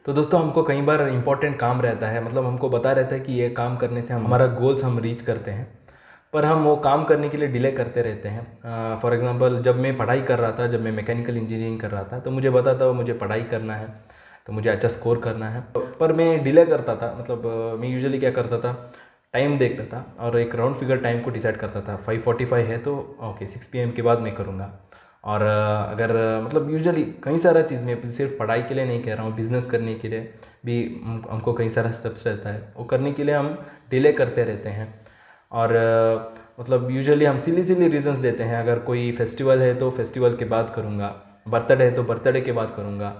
तो दोस्तों हमको कई बार इंपॉर्टेंट काम रहता है, मतलब हमको बता रहता है कि ये काम करने से हमारा गोल्स हम रीच करते हैं, पर हम वो काम करने के लिए डिले करते रहते हैं। फॉर एग्जांपल जब मैं पढ़ाई कर रहा था, जब मैं मैकेनिकल इंजीनियरिंग कर रहा था, तो मुझे पता था मुझे पढ़ाई करना है, तो मुझे अच्छा स्कोर करना है, पर मैं डिले करता था। मतलब मैं यूजुअली क्या करता था, टाइम देखता था और एक राउंड फिगर टाइम को डिसाइड करता था। 5:45 है तो ओके 6 PM के बाद मैं करूँगा। और अगर मतलब यूजुअली कई सारा चीज़ में सिर्फ पढ़ाई के लिए नहीं कह रहा हूँ, बिज़नेस करने के लिए भी हमको कई सारा स्टेप्स रहता है, वो करने के लिए हम डिले करते रहते हैं। और मतलब यूजुअली हम सिली सिली रीजंस देते हैं। अगर कोई फेस्टिवल है तो फेस्टिवल के बाद करूँगा, बर्थडे है तो बर्थडे के बाद करूँगा,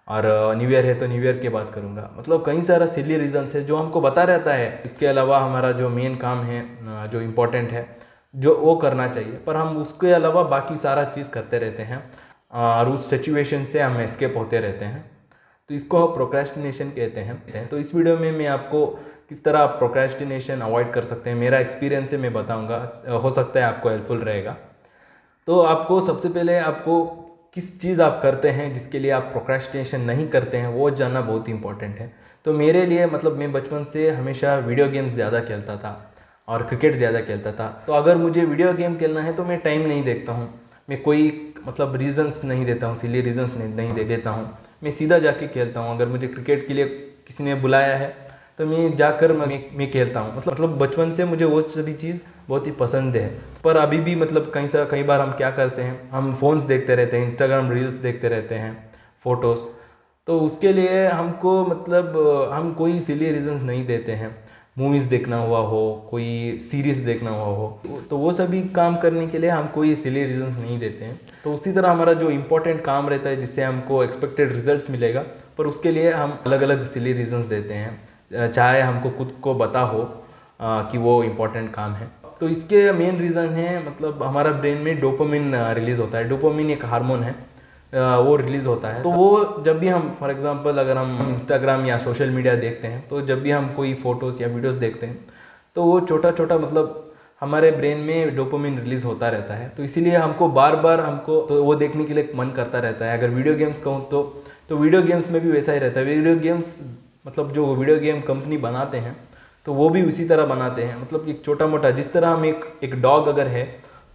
और न्यू ईयर है तो न्यू ईयर के बाद करूँगा। मतलब कई सारा सिली रीजंस है जो हमको बता रहता है। इसके अलावा हमारा जो मेन काम है, जो इम्पोर्टेंट है, जो वो करना चाहिए, पर हम उसके अलावा बाकी सारा चीज़ करते रहते हैं और उस सिचुएशन से हम एस्केप होते रहते हैं। तो इसको प्रोक्रेस्टिनेशन कहते हैं। तो इस वीडियो में मैं आपको किस तरह आप प्रोक्रेस्टिनेशन अवॉइड कर सकते हैं, मेरा एक्सपीरियंस से मैं बताऊंगा, हो सकता है आपको हेल्पफुल रहेगा। तो आपको सबसे पहले आपको किस चीज़ आप करते हैं जिसके लिए आप प्रोक्रेस्टिनेशन नहीं करते हैं, वो जानना बहुत इंपॉर्टेंट है। तो मेरे लिए मतलब मैं बचपन से हमेशा वीडियो गेम्स ज़्यादा खेलता था और क्रिकेट ज़्यादा खेलता था। तो अगर मुझे वीडियो गेम खेलना है तो मैं टाइम नहीं देखता हूँ, मैं कोई मतलब रीजंस नहीं देता हूँ, सिली रीजंस नहीं दे देता हूँ, मैं सीधा जाके खेलता हूँ। अगर मुझे क्रिकेट के लिए किसी ने बुलाया है तो मैं जाकर मैं खेलता हूँ। मतलब बचपन से मुझे वो सभी चीज़ बहुत ही पसंद है। पर अभी भी मतलब कई बार हम क्या करते हैं, हम फ़ोन्स देखते रहते हैं, इंस्टाग्राम रील्स देखते रहते हैं, फ़ोटोज़। तो उसके लिए हमको मतलब हम कोई सिली रीजंस नहीं देते हैं। मूवीज़ देखना हुआ हो, कोई सीरीज़ देखना हुआ हो, तो वो सभी काम करने के लिए हम कोई सिली रीजंस नहीं देते हैं। तो उसी तरह हमारा जो इंपॉर्टेंट काम रहता है जिससे हमको एक्सपेक्टेड रिजल्ट्स मिलेगा, पर उसके लिए हम अलग अलग सिली रीजंस देते हैं, चाहे हमको खुद को पता हो कि वो इम्पोर्टेंट काम है। तो इसके मेन रीज़न है, मतलब हमारा ब्रेन में डोपामिन रिलीज़ होता है। डोपामिन एक हार्मोन है, वो रिलीज़ होता है। तो वो जब भी हम फॉर एग्जांपल अगर हम इंस्टाग्राम या सोशल मीडिया देखते हैं, तो जब भी हम कोई फ़ोटोज़ या वीडियोज़ देखते हैं, तो वो छोटा छोटा मतलब हमारे ब्रेन में डोपामिन रिलीज़ होता रहता है। तो इसीलिए हमको बार बार हमको तो वो देखने के लिए मन करता रहता है। अगर वीडियो गेम्स कहूँ तो वीडियो गेम्स में भी वैसा ही रहता है। वीडियो गेम्स मतलब जो वीडियो गेम कंपनी बनाते हैं, तो वो भी उसी तरह बनाते हैं। मतलब एक छोटा मोटा, जिस तरह हम एक डॉग अगर है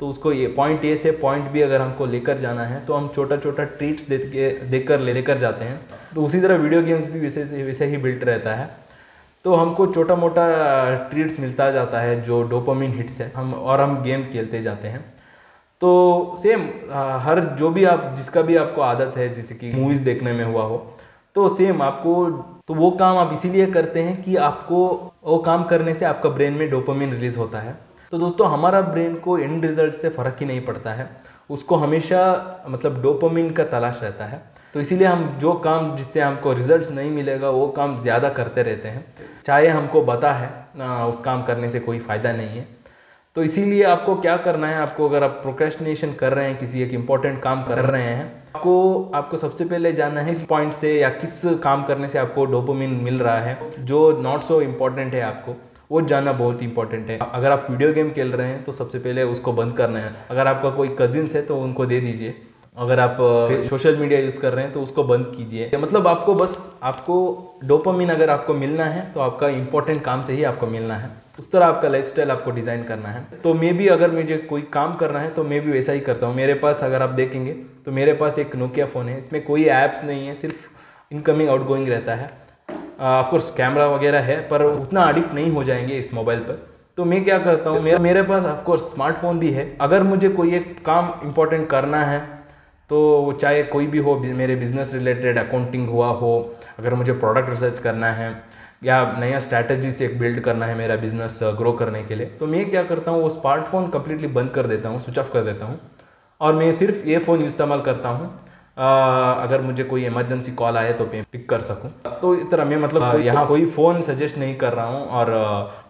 तो उसको ये पॉइंट ए से पॉइंट बी अगर हमको लेकर जाना है, तो हम छोटा छोटा ट्रीट्स देकर लेकर जाते हैं। तो उसी तरह वीडियो गेम्स भी वैसे ही बिल्ट रहता है। तो हमको छोटा मोटा ट्रीट्स मिलता जाता है जो डोपामिन हिट्स है, हम गेम खेलते जाते हैं। तो सेम हर जो भी आप जिसका भी आपको आदत है, जैसे कि मूवीज़ देखने में हुआ हो, तो सेम आपको तो वो काम आप इसीलिए करते हैं कि आपको वो काम करने से आपका ब्रेन में डोपामिन रिलीज होता है। तो दोस्तों हमारा ब्रेन को एंड रिजल्ट से फ़र्क ही नहीं पड़ता है, उसको हमेशा मतलब डोपामिन का तलाश रहता है। तो इसीलिए हम जो काम जिससे हमको रिजल्ट्स नहीं मिलेगा वो काम ज़्यादा करते रहते हैं, चाहे हमको पता है उस काम करने से कोई फ़ायदा नहीं है। तो इसीलिए आपको क्या करना है, आपको अगर आप प्रोक्रेस्टिनेशन कर रहे हैं, किसी एक इम्पॉर्टेंट काम कर रहे हैं, आपको सबसे पहले जानना है इस पॉइंट से या किस काम करने से आपको डोपामिन मिल रहा है, जो नॉट सो इम्पॉर्टेंट है आपको वो जानना बहुत इंपॉर्टेंट है। अगर आप वीडियो गेम खेल रहे हैं तो सबसे पहले उसको बंद करना है। अगर आपका कोई कजिन्स है तो उनको दे दीजिए। अगर आप सोशल मीडिया यूज़ कर रहे हैं तो उसको बंद कीजिए। मतलब आपको डोपामिन अगर आपको मिलना है तो आपका इंपॉर्टेंट काम से ही आपको मिलना है। उस तरह आपका लाइफस्टाइल आपको डिज़ाइन करना है। तो मैं भी अगर मुझे कोई काम करना है तो मैं भी वैसा ही करता हूँ। मेरे पास अगर आप देखेंगे तो मेरे पास एक नोकिया फ़ोन है, इसमें कोई ऐप्स नहीं है, सिर्फ इनकमिंग आउटगोइंग रहता है। ऑफकोर्स कैमरा वगैरह है, पर उतना एडिक्ट नहीं हो जाएंगे इस मोबाइल पर। तो मैं क्या करता हूँ, मेरे पास ऑफकोर्स स्मार्टफोन भी है। अगर मुझे कोई एक काम इंपॉर्टेंट करना है, तो चाहे कोई भी हो, मेरे बिजनेस रिलेटेड अकाउंटिंग हुआ हो, अगर मुझे प्रोडक्ट रिसर्च करना है या नया स्ट्रैटेजी से एक बिल्ड करना है मेरा बिजनेस ग्रो करने के लिए, तो मैं क्या करता हूँ, वो स्मार्टफोन कंप्लीटली बंद कर देता हूँ, स्विच ऑफ कर देता हूँ, और मैं सिर्फ ये फ़ोन इस्तेमाल करता हूँ अगर मुझे कोई इमरजेंसी कॉल आए तो मैं पिक कर सकूँ। तो इस तरह मैं मतलब यहाँ कोई फ़ोन सजेस्ट नहीं कर रहा हूँ और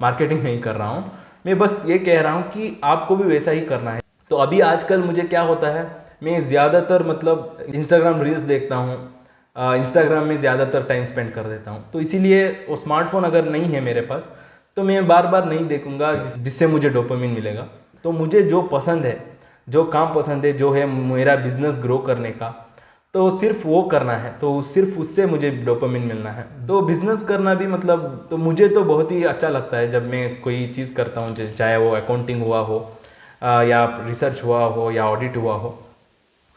मार्केटिंग नहीं कर रहा हूँ, मैं बस ये कह रहा हूँ कि आपको भी वैसा ही करना है। तो अभी आजकल मुझे क्या होता है, मैं ज़्यादातर मतलब इंस्टाग्राम रील्स देखता हूँ, इंस्टाग्राम में ज़्यादातर टाइम स्पेंड कर देता हूँ। तो इसीलिए वो स्मार्टफोन अगर नहीं है मेरे पास तो मैं बार बार नहीं देखूंगा जिससे मुझे डोपामिन मिलेगा। तो मुझे जो पसंद है, जो काम पसंद है, जो है मेरा बिजनेस ग्रो करने का, तो सिर्फ वो करना है, तो सिर्फ उससे मुझे डोपामिन मिलना है। तो बिजनेस करना भी मतलब तो मुझे तो बहुत ही अच्छा लगता है जब मैं कोई चीज़ करता हूँ, चाहे वो अकाउंटिंग हुआ हो या रिसर्च हुआ हो या ऑडिट हुआ हो,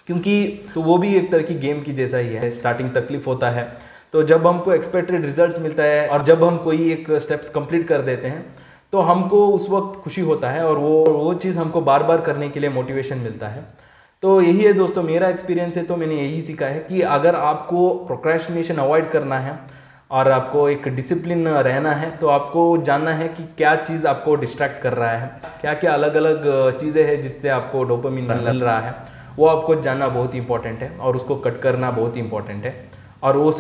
क्योंकि तो वो भी एक तरह की गेम की जैसा ही है। स्टार्टिंग तकलीफ होता है, तो जब हमको एक्सपेक्टेड रिजल्ट्स मिलता है और जब हम कोई एक स्टेप्स कंप्लीट कर देते हैं तो हमको उस वक्त खुशी होता है और वो चीज़ हमको बार बार करने के लिए मोटिवेशन मिलता है। तो यही है दोस्तों मेरा एक्सपीरियंस है। तो मैंने यही सीखा है कि अगर आपको प्रोक्रेस्टिनेशन अवॉइड करना है और आपको एक डिसिप्लिन रहना है, तो आपको जानना है कि क्या चीज़ आपको डिस्ट्रैक्ट कर रहा है, क्या क्या अलग अलग चीज़ें हैं जिससे आपको डोपामिन मिल रहा है, वो आपको जानना बहुत इंपॉर्टेंट है और उसको कट करना बहुत इंपॉर्टेंट है। और वो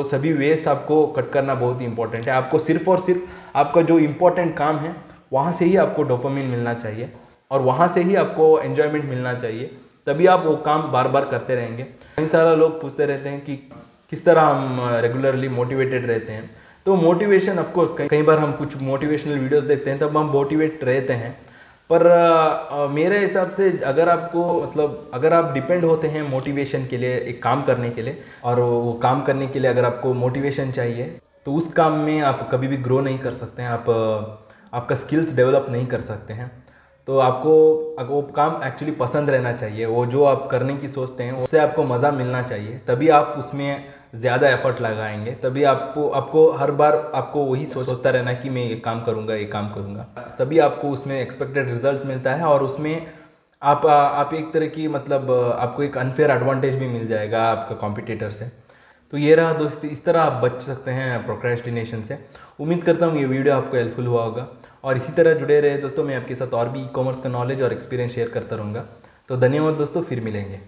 सभी वेस आपको कट करना बहुत इंपॉर्टेंट है। आपको सिर्फ और सिर्फ आपका जो इम्पोर्टेंट काम है वहाँ से ही आपको डोपामिन मिलना चाहिए और वहाँ से ही आपको एन्जॉयमेंट मिलना चाहिए, तभी आप वो काम बार बार करते रहेंगे। कई सारा लोग पूछते रहते हैं कि किस तरह हम रेगुलरली मोटिवेटेड रहते हैं। तो मोटिवेशन ऑफकोर्स कई बार हम कुछ मोटिवेशनल वीडियोस देखते हैं तब हम मोटिवेट रहते हैं, पर मेरे हिसाब से अगर आपको मतलब अगर आप डिपेंड होते हैं मोटिवेशन के लिए एक काम करने के लिए, और वो काम करने के लिए अगर आपको मोटिवेशन चाहिए, तो उस काम में आप कभी भी ग्रो नहीं कर सकते हैं, आपका स्किल्स डेवलप नहीं कर सकते हैं। तो आपको अगर वो काम एक्चुअली पसंद रहना चाहिए, वो जो आप करने की सोचते हैं उससे आपको मज़ा मिलना चाहिए, तभी आप उसमें ज़्यादा एफर्ट लगाएंगे। तभी आपको हर बार आपको वही सोचता रहना कि मैं ये काम करूँगा, ये काम करूँगा, तभी आपको उसमें एक्सपेक्टेड रिजल्ट्स मिलता है और उसमें आप एक तरह की मतलब आपको एक अनफेयर एडवांटेज भी मिल जाएगा आपका कॉम्पिटिटर से। तो ये रहा दोस्त, इस तरह आप बच सकते हैं प्रोक्रेस्टिनेशन से। उम्मीद करता हूँ ये वीडियो आपको हेल्पफुल हुआ होगा और इसी तरह जुड़े रहे दोस्तों। मैं आपके साथ और भी ई कॉमर्स का नॉलेज और एक्सपीरियंस शेयर करता रहूँगा। तो धन्यवाद दोस्तों, फिर मिलेंगे।